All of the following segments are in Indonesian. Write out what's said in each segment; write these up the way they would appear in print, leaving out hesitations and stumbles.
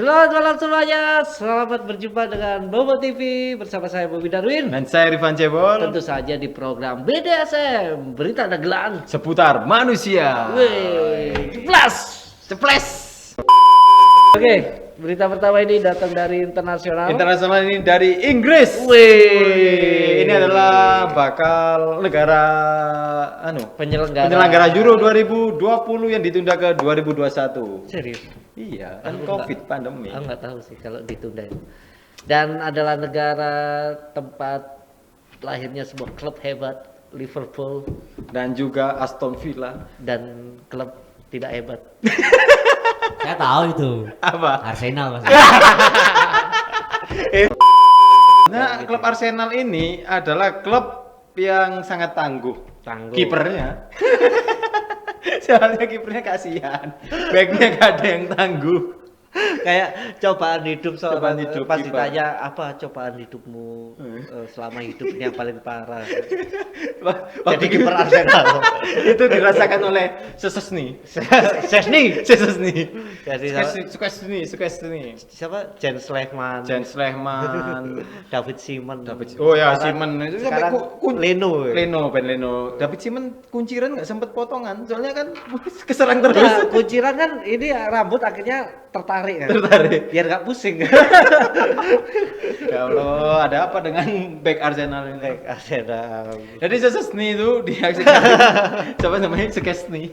Selamat malam semuanya, selamat berjumpa dengan Bobo TV bersama saya Bobby Darwin. Dan saya Rifan Cebol. Tentu saja di program BDSM, berita dagelan Seputar manusia. Wih, ceples. Oke, berita pertama ini datang dari internasional. Internasional ini dari Inggris. Wih, Ini adalah bakal negara penyelenggara Euro 2020 yang ditunda ke 2021. Serius? Iya, kan Aku Covid pandemi. Aku nggak tahu sih kalau ditunda itu. Dan adalah negara tempat lahirnya sebuah klub hebat, Liverpool, Dan juga Aston Villa. dan klub tidak hebat. Saya tahu itu. Apa? Arsenal Mas. Nah, klub Arsenal ini adalah klub yang sangat tangguh. Kipernya. Soalnya kipernya kasihan. Backnya gak ada yang tangguh. Kayak cobaan hidup Cobaan hidup, pas kiper. ditanya apa cobaan hidupmu selama hidup ini yang paling parah. Jadi kiper Arsenal. Itu dirasakan oleh Sesesni. Sesni. Sesesni. Jadi Sukesni. siapa? Jens Lehmann, Jens Lehmann. David Simon. Oh ya, Sekarang- Simon. Itu sekarang Leno. Ben Leno. David Simon kunciran nggak sempet potongan. Soalnya kan keserang terus. Nah, kunciran kan ini rambut akhirnya tertarik kan. Tertarik. Biar nggak pusing. Ya Allah, ada apa dengan back Arsenal ini? Arsenal. Jadi Sesesni itu siapa namanya? Sesni.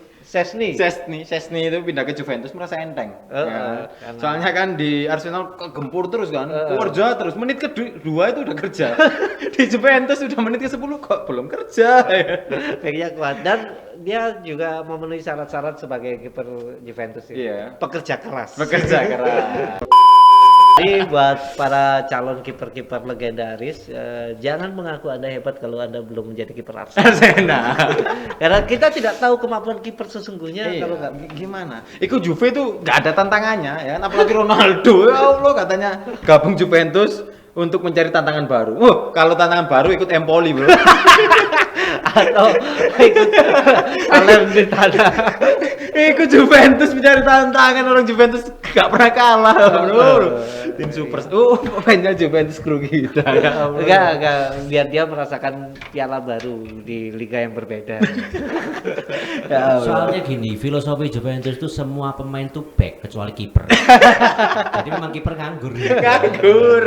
Sesni itu pindah ke Juventus merasa enteng. Ya. karena- Soalnya kan di Arsenal kegempur terus kan, kerja terus. Menit kedua itu udah kerja. Di Juventus udah menit ke-10 kok belum kerja. Backnya kuat dan dia juga memenuhi syarat-syarat sebagai kiper Juventus ini. Iya. Pekerja keras. Bekerja keras. Jadi buat para calon kiper-kiper legendaris, jangan mengaku Anda hebat kalau Anda belum menjadi kiper Arsenal. Arsenal. Karena kita tidak tahu kemampuan kiper sesungguhnya Iya, kalau nggak. gimana? Iku Juve tuh nggak ada tantangannya ya, kan? Apalagi Ronaldo. Ya Allah katanya gabung Juventus untuk mencari tantangan baru. Kalau tantangan baru ikut Empoli, Bro. Atau ikut Salernitana. Ikut Juventus mencari tantangan, orang Juventus gak pernah kalah, Bro. Tim super. Pemainnya Juventus kru kita. Enggak, biar dia merasakan piala baru di liga yang berbeda. Ya Allah. Soalnya gini, filosofi Juventus itu semua pemain tuh back kecuali kiper. Jadi memang kiper nganggur. Nganggur.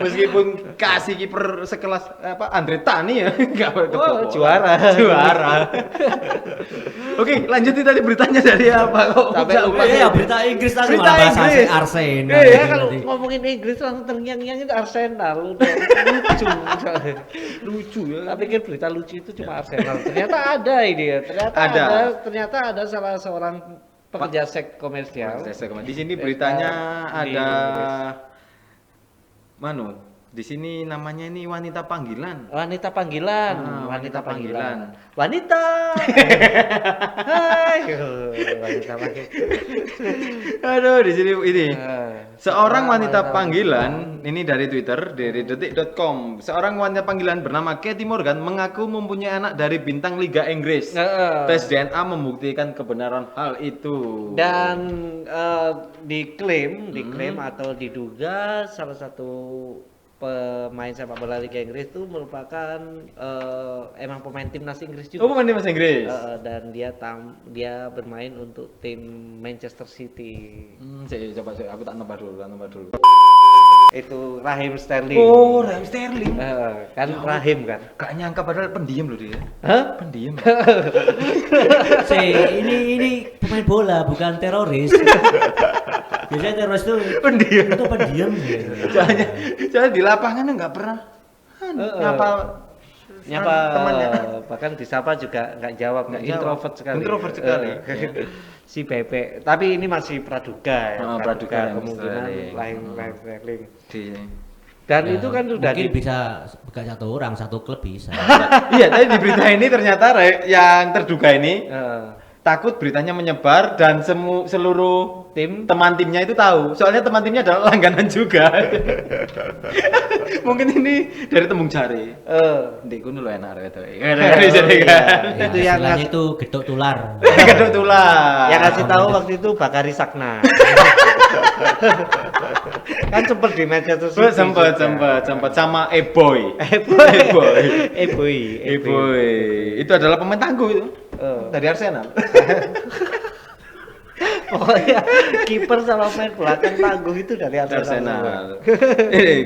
Meskipun kasih kiper sekelas apa Andre Tani ya, enggak juara. Oke, lanjutin tadi beritanya dari apa kok? Sampai lupa. Ya berita Inggris tadi Berita malah bahasa Inggris. Arsenal. Ya kalau Tadi. ngomongin Inggris langsung terngiang-ngiang itu Arsenal udah lucu ya. Tapi pikir berita lucu itu cuma Arsenal. Ternyata ada ini ya. Ternyata ada salah seorang pekerja seks komersial. Di sini beritanya Di ada Inggris. Di sini namanya ini wanita panggilan. Wanita panggilan. Wanita panggilan. Wanita. Hai. Wanita panggilan. Aduh, di sini ini. Seorang wanita wanita panggilan, ini dari Twitter, dari detik.com. Seorang wanita panggilan bernama Katie Morgan mengaku mempunyai anak dari bintang Liga Inggris. Tes DNA membuktikan kebenaran hal itu. Dan diklaim atau diduga salah satu pemain sepak bola Liga Inggris itu merupakan emang pemain timnas Inggris juga. Oh, pemain timnas Inggris. Dan dia bermain untuk tim Manchester City. Coba aku tak nambah dulu. Itu Raheem Sterling. Oh, Raheem Sterling. Kan Raheem kan. Gak nyangka padahal pendiam loh dia. Hah? Pendiam. Ini pemain bola bukan teroris. Biasanya teroris itu Pendiam. itu pendiam gitu. Soalnya di lapangan nggak pernah Nyapa temannya. bahkan disapa juga nggak jawab, Nggak jawab. introvert sekali. Si Pepe, tapi ini masih praduga ya. Praduga kemungkinan Sterling. lain Sterling. Di- Dan Ya, itu kan sudah mungkin bisa bukan satu orang, satu klub bisa. Iya, tadi di berita ini ternyata yang terduga ini eh, takut beritanya menyebar dan seluruh teman timnya itu tahu. Soalnya teman timnya adalah langganan juga. Mungkin ini dari tembung jari. Ndek kuno lho enak itu. Iya. Ya, Itu yang istilahnya itu gedok tular. Kedok tular. yang ngasih tahu waktu itu Bakari Sakna. Kan sempet di Manchester City. Sempat sama Eboy. Itu adalah pemain tangguh itu. Dari Arsenal. Pokoknya kiper sama main belakang tangguh itu dari Arsenal.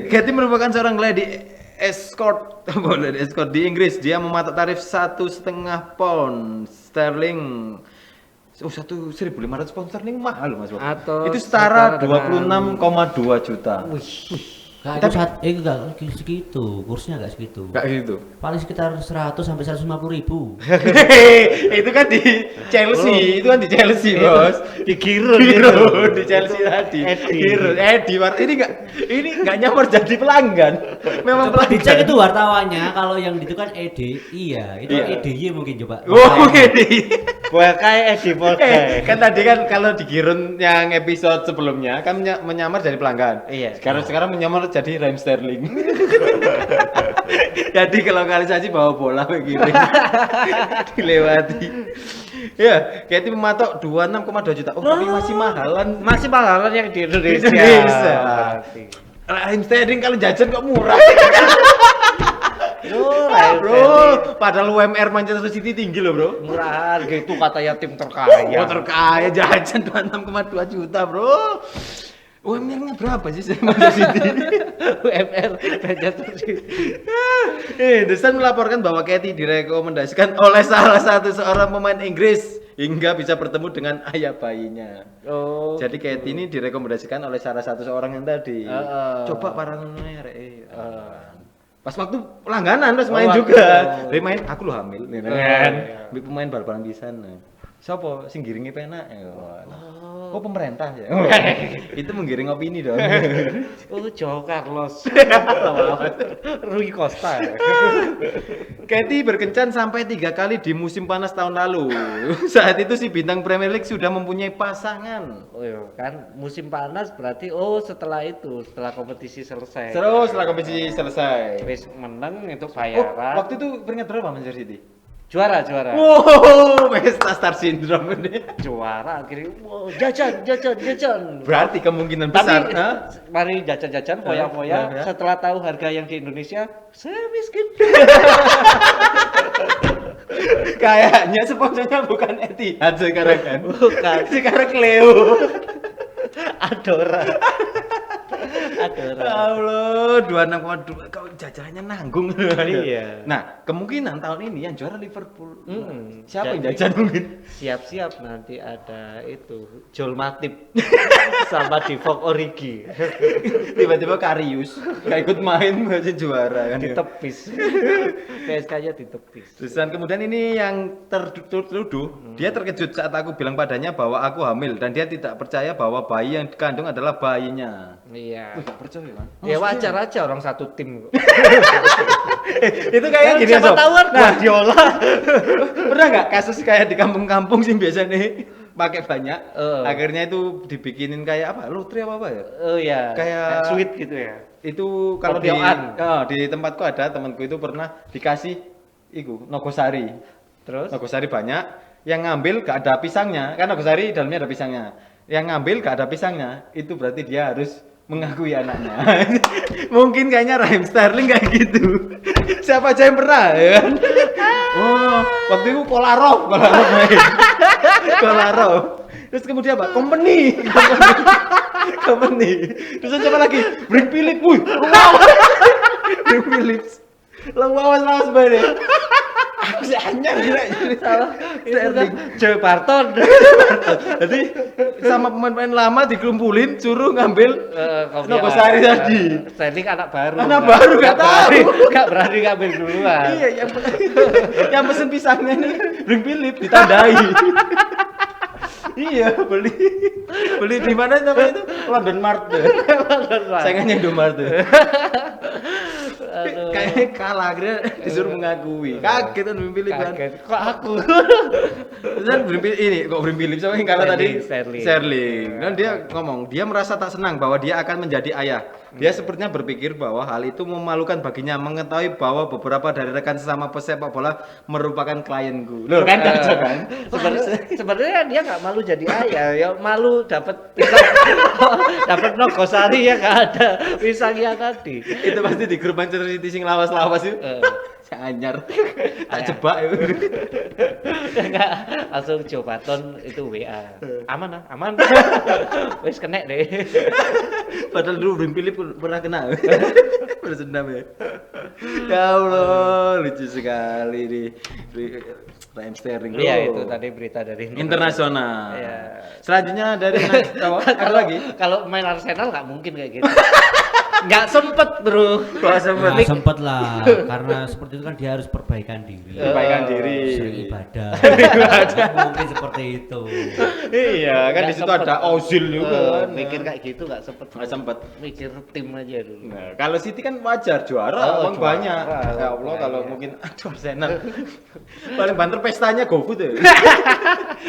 Katie merupakan seorang lady escort, lady escort di Inggris. Dia mematok tarif 1,5 pound sterling. 1.500 pound sterling mahal loh Mas Bob. Atau Itu setara dengan- 26,2 juta. Nah, itu saat enggak segitu, kursnya enggak segitu. Enggak gitu. Paling sekitar 100 sampai 150.000. Itu kan di Chelsea, itu kan di Chelsea, Bos. Digiru Di Chelsea tadi. Edi. Ini enggak nyamar jadi pelanggan. Memang Coba dicek pelanggan. itu wartawannya, kalau yang itu kan ED, iya, itu Iya. EDY mungkin coba. Oh, ini. Kayak Edi Polkai. Kan tadi kan kalau di Girun yang episode sebelumnya kan menyamar jadi pelanggan. Iya. Sekarang menyamar jadi Raheem Sterling. Jadi kalau lokalisasi bawa bola begini dilewati. Ya, Katie mematok 26,2 juta. Oh, tapi masih mahalan. Masih mahalan yang di Indonesia. Indonesia. Raheem Sterling kalau jajan kok murah. Bro, padahal UMR Manchester City tinggi loh, Bro. Murahan gitu katanya tim terkaya. Oh, terkaya jajan 26,2 juta, Bro. UMR-nya berapa sih Manchester City? UMR Manchester City. The Sun melaporkan bahwa Katie direkomendasikan oleh salah satu seorang pemain Inggris hingga bisa bertemu dengan ayah bayinya. Oh. Jadi Katie ini direkomendasikan oleh salah satu seorang yang tadi. Coba para pas waktu langganan terus main waktu. juga. Dia main aku lo hamil nih kan. iya. Pemain bal-balan pisan. Siapa sing giringi penak? Oh, pemerintah ya. Itu menggiring opini dong. Oh, Joe Carlos. Rui Costa. Katie berkencan sampai 3 kali di musim panas tahun lalu. Saat itu si bintang Premier League sudah mempunyai pasangan. Oh iya, kan musim panas berarti setelah itu, setelah kompetisi selesai. Terus setelah kompetisi selesai. Wis menang itu Oh, bayaran. waktu itu peringkat berapa Manchester City? Juara. Wow, pesta star syndrome ini. Juara akhirnya jajan. Berarti kemungkinan Tapi besar. mari jajan-jajan foya-foya ya. setelah tahu harga yang di Indonesia, saya miskin. Kayaknya sponsornya bukan Etihad sekarang kan. Bukan. Sekarang Cleo. Adora. Allah, 26,2 kau jajannya nanggung. Iya. Nah, kemungkinan tahun ini yang juara Liverpool. Siapa yang Jadi, jajan mungkin? Siap-siap nanti ada itu Joel Matip sama Divock Origi Tiba-tiba Karius nggak ikut main masih juara kan. ditepis. PSG-nya ditepis. Dan kemudian ini yang tertuduh, dia terkejut saat aku bilang padanya bahwa aku hamil dan dia tidak percaya bahwa bayi yang dikandung adalah bayinya. Iya. Nggak percaya kan? Ya wajar aja orang satu tim. Itu kayak gini siapa Sob. tahu kan Guardiola. Pernah nggak kasus kayak di kampung-kampung sih biasanya pakai banyak, akhirnya itu dibikinin kayak apa? Lotre apa ya? Oh iya. Kayak sweet gitu ya. Itu kalau Kopioan. di tempatku ada temanku itu pernah dikasih iku Nogosari. Terus Nogosari banyak, yang ngambil gak ada pisangnya, kan Nogosari dalamnya ada pisangnya. Yang ngambil gak ada pisangnya, itu berarti dia harus mengakui anaknya. Mungkin kayaknya Raheem Sterling kayak gitu. Siapa aja yang pernah ya kan? Oh, waktu itu Kolarov main. Kolarov. Terus kemudian apa? Company. Terus coba lagi, Bring Philip, wuih. Bring Phillips. Lawas banget. Aku sih anyar gila. salah itu kan Joe Barton. Jadi sama pemain-pemain lama dikumpulin, suruh ngambil Nogosari tadi. Sterling anak baru. Anak baru, nggak tahu. Nggak berani ngambil duluan. Iya, yang pesen pisangnya nih Bring Philip ditandai. Iya, beli di mana namanya itu? London Mart. Saingannya Indomaret. Kayaknya kalah akhirnya disuruh mengakui. Kaget kan Bring Philip kan. Kaget. Kok aku? Dan Bring Philip sama yang kalah tadi Sterling. Sterling. Dan dia ngomong, dia merasa tak senang bahwa dia akan menjadi ayah. Dia sepertinya berpikir bahwa hal itu memalukan baginya, mengetahui bahwa beberapa dari rekan sesama pesepak bola merupakan klienku. Loh kan kacau kan? Sebenarnya dia nggak malu jadi ayah, ya malu dapat Dapat Nogosari ya nggak ada pisangnya tadi. Itu pasti di grup Manchester City sing lawas-lawas itu. Si anyar. Tak jebak itu. Enggak, langsung Joe Baton itu WA. Aman ah, aman. Wis kena deh. Padahal dulu Bring Philip pernah kena. Bersendam ya. Ya Allah, lucu sekali nih. Raheem Sterling. Iya itu tadi berita dari Internasional. Iya. Selanjutnya dari ada lagi? Kalau main Arsenal nggak mungkin kayak gitu. Nggak sempet bro. Gak sempet. Nggak sempet lah, karena seperti itu kan dia harus perbaikan diri. Perbaikan diri. Sering ibadah. Nggak mungkin seperti itu. Iya, kan di situ ada Ozil juga kan. Mikir kayak gitu nggak sempet. Nggak sempet. Mikir tim aja dulu. Nah, kalau City kan wajar juara, uang juara. banyak. Ya Allah, kalau Iya. mungkin aduh Arsenal. Paling banter pestanya GoFood ya.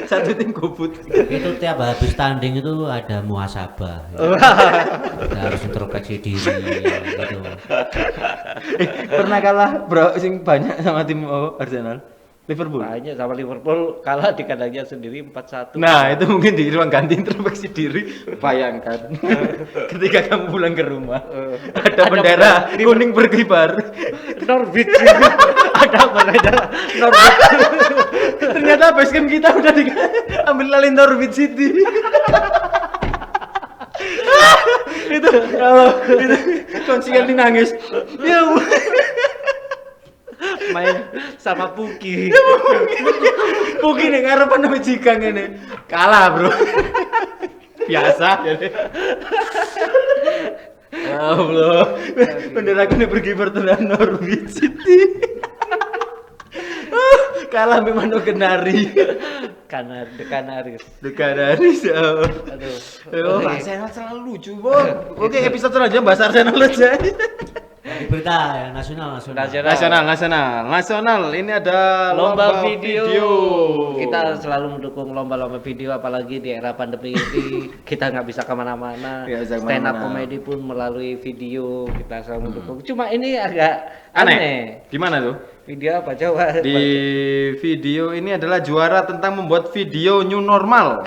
Satu tim GoFood. Itu tiap habis tanding itu ada muhasabah. Kita harus introspeksi diri gitu. Pernah kalah bro sing banyak sama tim Arsenal? Liverpool. Banyak sama Liverpool kalah di kandangnya sendiri 4-1. Nah, itu mungkin di ruang ganti introspeksi diri. Bayangkan ketika kamu pulang ke rumah, ada bendera kuning berkibar. Norwich. Ada bendera Norwich. Ternyata basecamp kita udah diambil alih Norwich City. Itu kalau itu konsiel nangis. Ya Allah. Main sama Puki. Puki nih ngarepan sama Jikang ini. Kalah, Bro. Biasa. Ya Allah. Bendera kuning berkibar tenan Norwich City. Kalah memang Kenari. Kanaris. Kanaris. Aduh. Oh, Arsenal selalu lucu, Bang. Oke, episode selanjutnya bahas Arsenal aja. Di berita ya, nasional. Nasional. Ini ada Lomba video. Kita selalu mendukung lomba-lomba video, apalagi di era pandemi ini kita nggak bisa kemana-mana. Nggak bisa Stand up kemana-mana. comedy pun melalui video kita selalu mendukung. Cuma ini agak Aneh. aneh. Gimana tuh? Video apa coba? Di video ini adalah juara tentang membuat video new normal.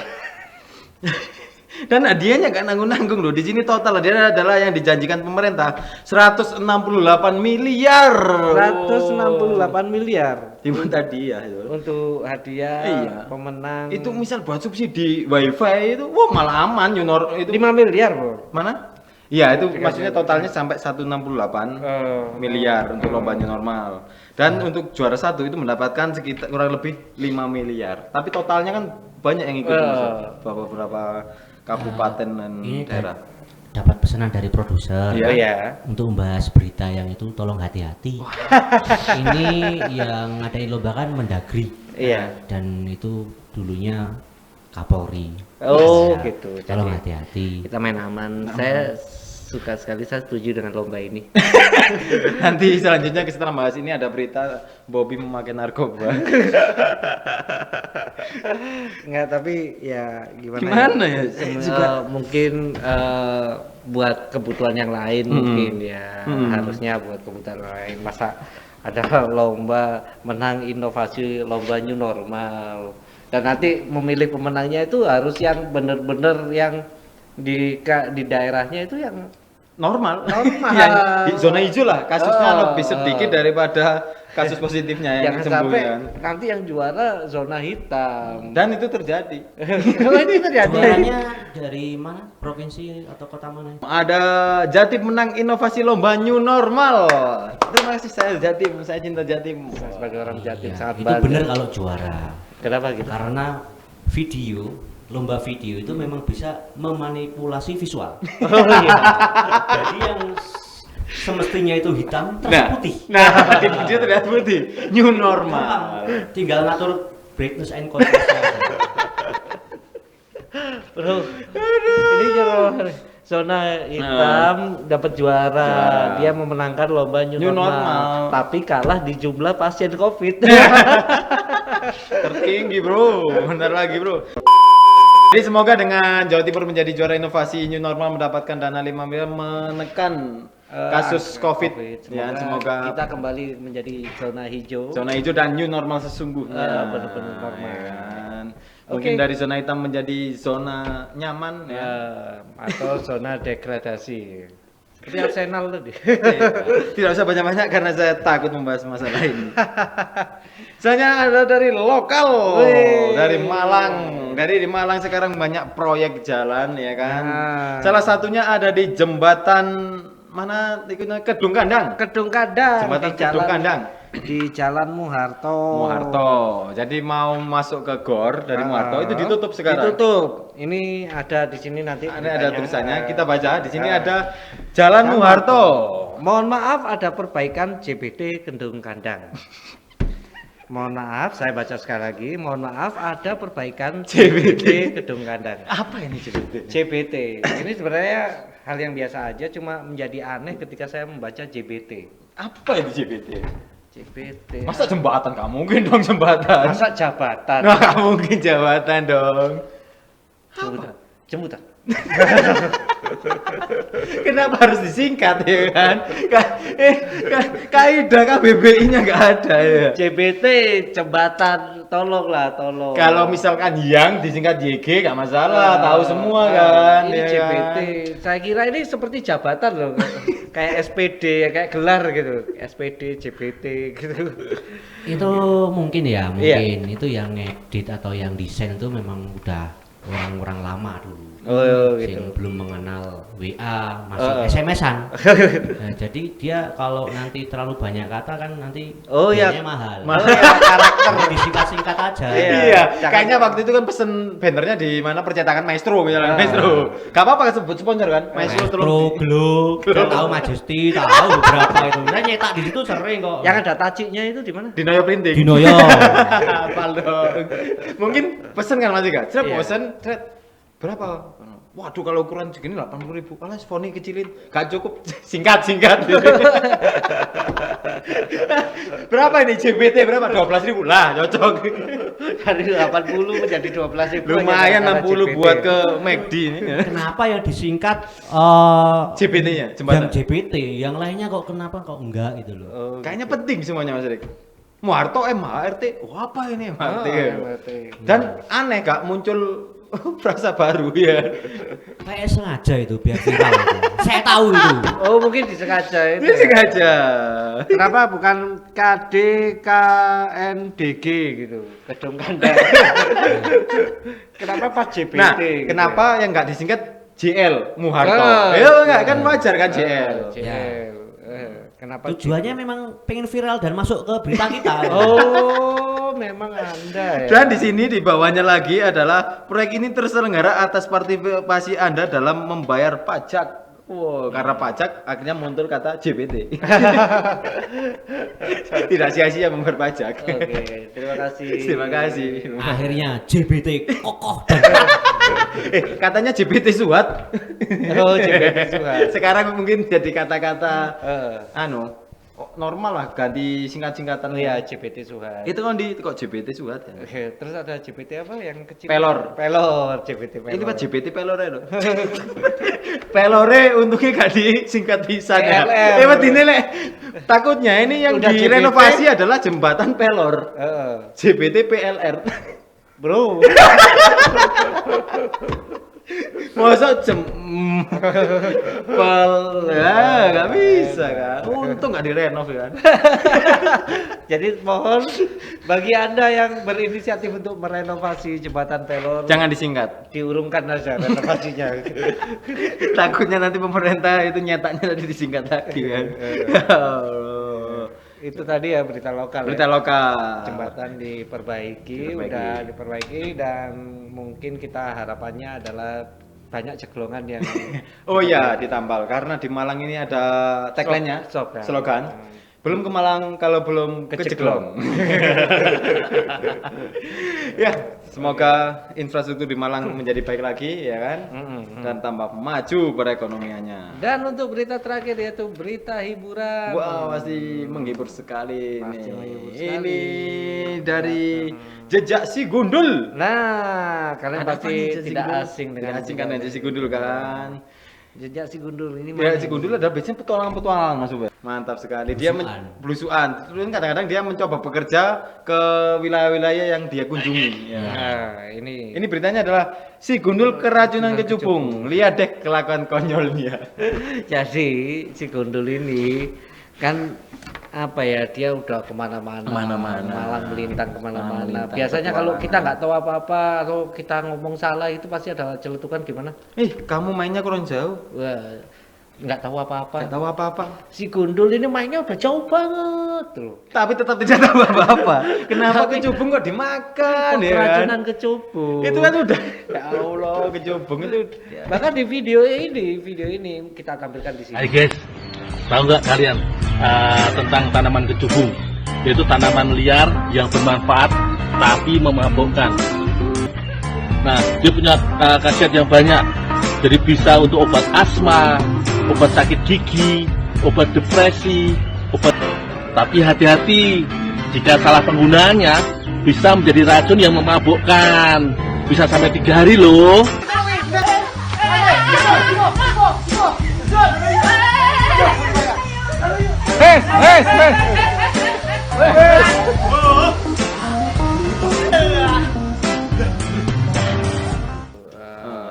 Dan hadiahnya gak nanggung-nanggung loh. Di sini total hadiahnya adalah yang dijanjikan pemerintah 168 miliar. 168 miliar Di mana tadi ya itu? untuk hadiah Iya. pemenang. Itu misal buat subsidi wifi itu, wah malah aman itu 5 miliar, Bro. mana? Iya itu maksudnya totalnya sampai 168 miliar untuk lomba new normal. Dan untuk juara satu itu mendapatkan sekitar kurang lebih 5 miliar. Tapi totalnya kan banyak yang ikut beberapa kabupaten dan Ini daerah. dapat pesanan dari produser. Iya. Oh ya. Untuk membahas berita yang itu tolong hati-hati. Ini yang ngadain lomba kan Mendagri Iya. dan itu dulunya Kapolri. Oh, Ya, gitu. Tolong Jadi hati-hati. kita main aman. Saya suka sekali, saya setuju dengan lomba ini. Nanti selanjutnya setelah bahas ini ada berita Bobby memakai narkoba. Enggak, tapi ya gimana? Gimana ya? Mungkin buat kebutuhan yang lain mungkin ya harusnya buat kebutuhan lain. Masa ada lomba menang inovasi lomba new normal. Dan nanti memilih pemenangnya itu harus yang bener-bener yang di daerahnya itu yang Normal. Normal. Yang di zona hijau lah, kasusnya Oh. lebih sedikit daripada kasus positifnya yang jangan sembuh sampai kan. nanti yang juara zona hitam. Dan itu terjadi. Kalau itu terjadi. Juaranya dari mana? Provinsi atau kota mana? Ada Jatim menang inovasi lomba new normal. Terima kasih saya Jatim, saya cinta Jatim. Saya sebagai orang Jatim Iya, sangat itu bangga. benar kalau juara. Kenapa gitu? Karena lomba video itu memang bisa memanipulasi visual. Oh iya. Jadi yang semestinya itu hitam terus Nah, putih. nah di video terlihat putih. New normal. Tinggal ngatur brightness and contrast. Bro, ini zona hitam dapat juara. Dia memenangkan lomba new, New normal. normal. Tapi kalah di jumlah pasien COVID. Tertinggi bro, bentar lagi bro. Jadi semoga dengan Jawa Timur menjadi juara inovasi new normal mendapatkan dana 5 miliar menekan kasus COVID. Ya, semoga kita kembali menjadi zona hijau. zona hijau dan new normal sesungguhnya. Benar-benar normal. Ya kan? Mungkin Oke. dari zona hitam menjadi zona nyaman ya. Atau zona degradasi. Seperti Arsenal tadi. Tidak usah banyak-banyak karena saya takut membahas masalah ini. Misalnya ada dari lokal, Wih. dari Malang. Dari di Malang sekarang banyak proyek jalan ya kan. Nah. Salah satunya ada di jembatan mana ikutnya Kedung Kandang. Kedung Kandang. Jembatan di Kedung jalan- Kandang. Di Jalan Muharto. Muharto. Jadi mau masuk ke gor dari Muharto itu ditutup sekarang. Ditutup. Ini ada di sini nanti. Ada beritanya. tulisannya, kita baca. Di sini Nah. ada Jalan Muharto. Mohon maaf ada perbaikan JBT Kedung Kandang. Mohon maaf, saya baca sekali lagi. Mohon maaf ada perbaikan JBT Kedung Kandang. Apa ini JBT? JBT. Ini sebenarnya hal yang biasa aja, cuma menjadi aneh ketika saya membaca JBT. Apa itu JBT? JBT. Masa jembatan? Gak mungkin dong jembatan. Masa jabatan? Nah, gak mungkin jabatan dong. Jemputan. Jemputan. Kenapa harus disingkat ya kan? Kaidah KBBI-nya nggak ada ya. JBT jembatan, tolonglah, tolong. Kalau misalkan yang disingkat YG nggak masalah, tahu semua kan. Ini ya JBT. kan? Saya kira ini seperti jabatan loh. Kayak SPD, kayak gelar gitu. SPD, JBT gitu. Itu mungkin ya, Iya. mungkin itu yang ngedit atau yang desain itu memang udah orang-orang lama dulu. Oh, Yang gitu. belum mengenal WA, masih SMS-an. Nah, jadi dia kalau nanti terlalu banyak kata kan nanti Oh, ya. biayanya mahal. Oh ya, karakter. Disingkat-singkat aja. Iya. Iya, jangan- kayaknya waktu itu kan pesen bannernya di mana percetakan Maestro misalnya, Maestro. Gak apa-apa sebut sponsor kan, Maestro Pro, terus. Glow, saya tahu Majesty, tahu berapa itu. Saya nyetak di situ sering kok. Yang ada taciknya itu di mana? Di Noyo Printing. di Noyo. Hafal dong. Mungkin pesen kan Mas Ika? Cerep Iya. pesen, cerep. Berapa? Waduh kalau ukuran segini 80.000. Alas Foni kecilin. Gak cukup. Singkat. Berapa ini JBT berapa? 12.000 lah, cocok. Dari 80 menjadi 12.000. Lumayan aja, 60 JBT. buat ke McD ini. Kenapa yang disingkat JBT-nya, yang jembatan. JBT, yang lainnya kok kenapa kok enggak gitu loh. Oh, Kayaknya penting semuanya Mas Rik. Muharto MHRT. Wah, apa ini MHRT? MHRT. Dan aneh Kak muncul frasa baru ya. Kayak sengaja itu biar viral itu. Saya tahu itu. Oh, mungkin disengaja itu. Ini sengaja. Kenapa bukan KDKNDG gitu? Kedung Kandang. Kenapa pas JBT? Nah, gitu kenapa yang nggak disingkat JL Muharto? Oh, Ya enggak kan wajar kan JL. JL. Kenapa? Tujuannya memang pengen viral dan masuk ke berita kita. Oh, memang Anda ya. Dan di sini di bawahnya lagi adalah proyek ini terselenggara atas partisipasi Anda dalam membayar pajak. Wow, karena pajak akhirnya muncul kata JBT. Tidak sia-sia membayar pajak. Oke, terima kasih. Terima kasih. Akhirnya JBT kokoh dan kuat. Katanya JBT Suhat. Oh, JBT Suhat. Sekarang mungkin jadi kata-kata normal lah, ganti singkat-singkatan. Iya, JBT Suhat. Itu kan di kok JBT Suhat ya. Oke, terus ada JBT apa yang kecil? Pelor. Pelor, JBT Pelor. Ini Pak JBT pelore loh. Pelore untungnya gak disingkat pisan ya. PLR. Wedine lek takutnya ini yang Udah direnovasi adalah jembatan pelor. Heeh. JBT PLR. Bro. Masa pel ya nggak bisa kan. Untung nggak direnov kan. Jadi mohon bagi Anda yang berinisiatif untuk merenovasi jembatan Pelor, Jangan disingkat. diurungkan aja renovasinya. Takutnya nanti pemerintah itu nyetaknya tadi disingkat lagi kan. Ya Allah. Itu tadi ya berita lokal. Berita ya. lokal. Jembatan diperbaiki, udah diperbaiki dan mungkin kita harapannya adalah banyak ceglongan yang Oh iya ditambal karena di Malang ini ada tagline-nya, Slogan. slogan. Belum ke Malang kalau belum Keceglong. keceglong. Ya, semoga infrastruktur di Malang menjadi baik lagi ya kan. Dan tambah maju perekonomiannya. Dan untuk berita terakhir yaitu berita hiburan. Wah, pasti menghibur sekali Pasti nih. menghibur sekali. Ini dari Jejak Si Gundul. Nah, kalian Ada apa pasti nih Jejak Si tidak Gundul? asing dengan Tidak asing kan Jejak Si Gundul kan. Jejak si Gundul ini Ya, mana si ini? Gundul adalah biasanya petualangan-petualangan Mas Ubed. Mantap sekali. Dia belusuan. Terus kadang-kadang dia mencoba bekerja ke wilayah-wilayah yang dia kunjungi. Ya. Nah, ini Ini beritanya adalah si Gundul keracunan kecubung. Lihat deh kelakuan konyolnya. jadi si Gundul ini kan apa ya, dia udah kemana-mana, malang melintang kemana-mana. Melintang, Biasanya kalau petualangan. kita nggak tahu apa-apa atau kita ngomong salah itu pasti ada celetukan gimana? Kamu mainnya kurang jauh. Wah, nggak tahu apa-apa. Gak tahu apa-apa. Si Gundul ini mainnya udah jauh banget loh. Tapi tetap tidak tahu apa-apa. Kenapa kecubung kok dimakan ya kan? Keracunan kecubung. Itu kan udah ya Allah, kecubung itu. Bahkan di video ini kita tampilkan di sini. Hai guys, tahu nggak kalian tentang tanaman kecubung? Yaitu tanaman liar yang bermanfaat tapi memabukkan. Nah, dia punya khasiat yang banyak. Jadi bisa untuk obat asma, obat sakit gigi, obat depresi, obat. Tapi hati-hati, jika salah penggunaannya bisa menjadi racun yang memabukkan. Bisa sampai 3 hari loh.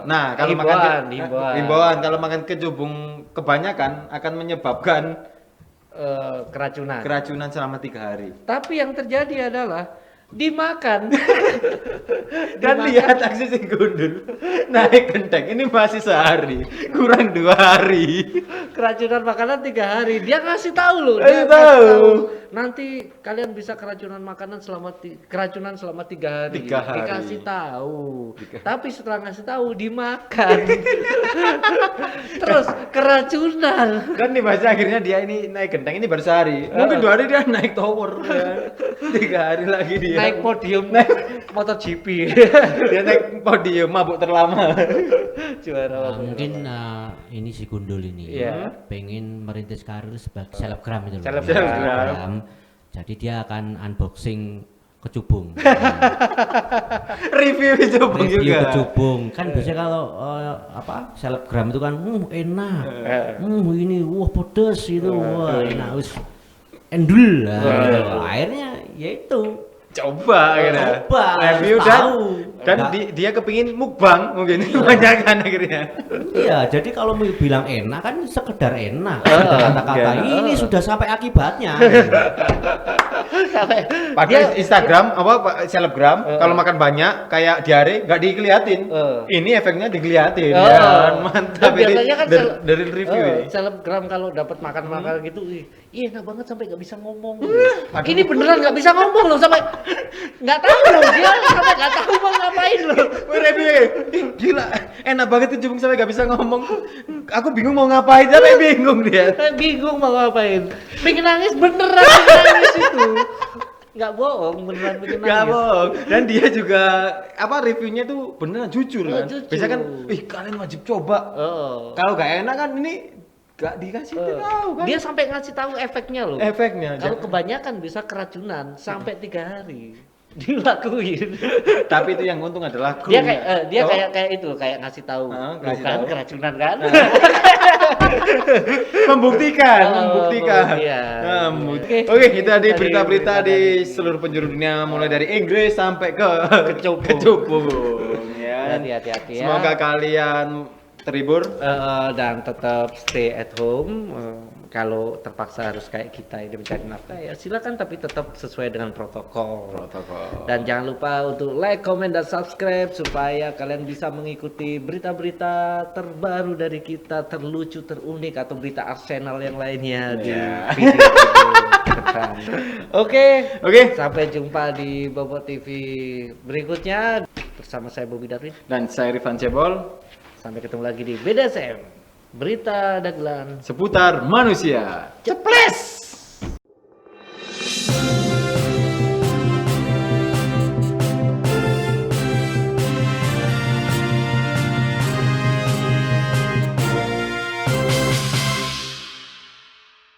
Nah, kalau himbauan. kalau makan kecubung kebanyakan akan menyebabkan Keracunan. keracunan selama 3 hari. Tapi yang terjadi adalah dimakan. Dan lihat aksi si Gundul naik genteng ini masih sehari, kurang 2 hari. Keracunan makanan 3 hari. Dia ngasih tahu loh. Ngasih Dia tahu. Nanti kalian bisa keracunan makanan keracunan selama 3 hari. 3 hari. Dikasih tahu. Tapi setelah ngasih tahu dimakan. Terus keracunan. Dan di masa akhirnya dia ini naik genteng ini baru sehari. Mungkin 2 hari dia naik tower. Ya. 3 hari lagi dia Naik podium MotoGP. dia naik podium mabuk terlama. Juara. Mungkin ini si Gundul ini Iya. pengen merintis karir sebagai selebgram itu loh. Selebgram. Jadi dia akan unboxing kecubung. Review kecubung Review juga. kecubung. Kan biasanya kalau selebgram itu kan enak. Ini wah pedes itu. Wah, enak wis endul. Gitu. Akhirnya ya itu. Coba gitu. Coba, Review tahu. dan dia kepingin mukbang mungkin kebanyakan akhirnya. Iya, jadi kalau mau bilang enak kan sekedar enak. Kata-kata ini sudah sampai akibatnya. Pakai Instagram apa selebgram kalau makan banyak kayak diare nggak dikeliatin. Ini efeknya dikeliatin. Ya, mantap ini Biasanya kan dari review ini. selebgram kalau dapat makan gitu, iya enak banget sampai nggak bisa ngomong. Ini beneran nggak bisa ngomong loh, sampai nggak tahu loh dia sampai nggak tahu mau ngapain loh. Review, gila, enak banget kecubung sampai nggak bisa ngomong. Aku bingung mau ngapain, sampai bingung dia. Bingung mau ngapain. Pengen nangis beneran, pengen nangis itu. Nggak bohong, beneran pengen Gak nangis. bohong. Dan dia juga reviewnya tuh beneran jujur kan. Jujur. Biasanya kan, kalian wajib coba. Kalau gak enak kan ini gak dikasih tahu kan. Dia sampai ngasih tahu efeknya loh. Efeknya. Kalau kebanyakan bisa keracunan sampai 3 hari. Dilakuin. Tapi itu yang untung adalah kru. Dia kayak itu kayak ngasih tahu. Ngasih Bukan tahu. keracunan kan? membuktikan. membuktian. Oke, kita di berita-berita di seluruh penjuru dunia mulai dari Inggris sampai ke kecubung. Ya. Hati-hati ya. Semoga kalian terhibur. Dan tetap stay at home. Kalau terpaksa harus kayak kita ini mencari nafkah ya silakan, tapi tetap sesuai dengan protokol. Dan jangan lupa untuk like, comment, dan subscribe supaya kalian bisa mengikuti berita-berita terbaru dari kita, terlucu, terunik, atau berita Arsenal yang lainnya di video ke depan. Oke. Sampai jumpa di Bobot TV berikutnya bersama saya Bobby Darwin. Dan saya Rifan Cebol. Sampai ketemu lagi di BDSM. Berita dagelan Seputar manusia. Ceples.